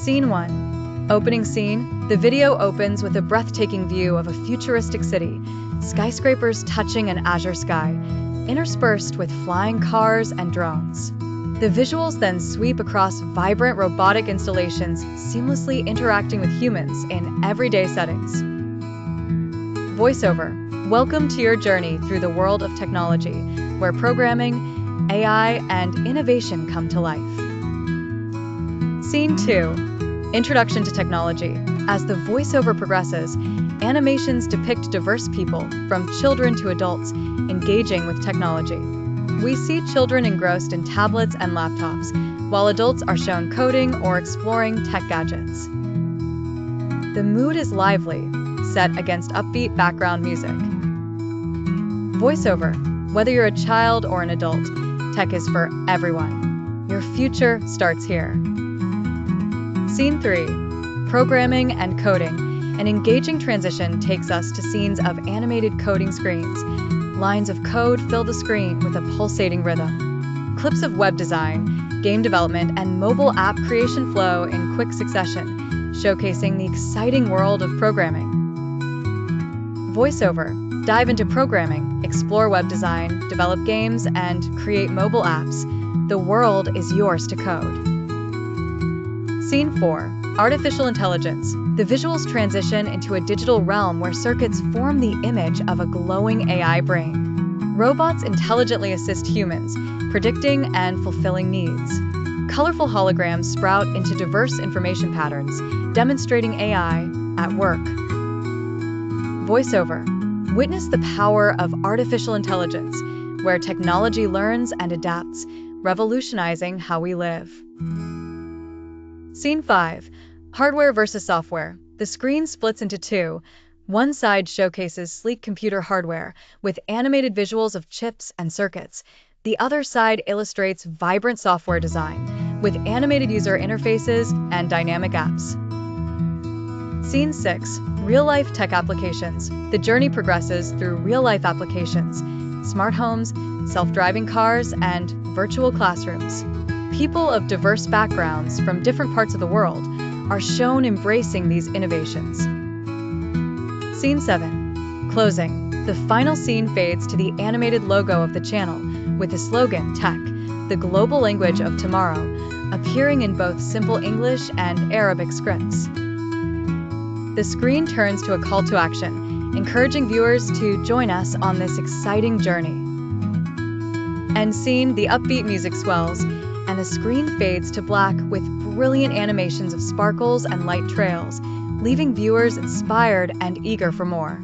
Scene 1. Opening scene. The video opens with a breathtaking view of a futuristic city, skyscrapers touching an azure sky, interspersed with flying cars and drones. The visuals then sweep across vibrant robotic installations, seamlessly interacting with humans in everyday settings. Voiceover. Welcome to your journey through the world of technology, where programming, AI, and innovation come to life. Scene 2. Introduction to technology. As the voiceover progresses, animations depict diverse people, from children to adults, engaging with technology. We see children engrossed in tablets and laptops, while adults are shown coding or exploring tech gadgets. The mood is lively, set against upbeat background music. Voiceover. Whether you're a child or an adult, tech is for everyone. Your future starts here. Scene 3. Programming and coding. An engaging transition takes us to scenes of animated coding screens. Lines of code fill the screen with a pulsating rhythm. Clips of web design, game development, and mobile app creation flow in quick succession, showcasing the exciting world of programming. Voiceover. Dive into programming, explore web design, develop games, and create mobile apps. The world is yours to code. Scene 4. Artificial intelligence. The visuals transition into a digital realm where circuits form the image of a glowing AI brain. Robots intelligently assist humans, predicting and fulfilling needs. Colorful holograms sprout into diverse information patterns, demonstrating AI at work. Voiceover. Witness the power of artificial intelligence, where technology learns and adapts, revolutionizing how we live. Scene 5. Hardware versus software. The screen splits into two. One side showcases sleek computer hardware with animated visuals of chips and circuits. The other side illustrates vibrant software design with animated user interfaces and dynamic apps. Scene 6. Real-life tech applications. The journey progresses through real-life applications, smart homes, self-driving cars, and virtual classrooms. People of diverse backgrounds from different parts of the world are shown embracing these innovations. Scene 7. Closing. The final scene fades to the animated logo of the channel, with the slogan, Tech, the global language of tomorrow, appearing in both simple English and Arabic scripts. The screen turns to a call to action, encouraging viewers to join us on this exciting journey. End scene. The upbeat music swells, and the screen fades to black with brilliant animations of sparkles and light trails, leaving viewers inspired and eager for more.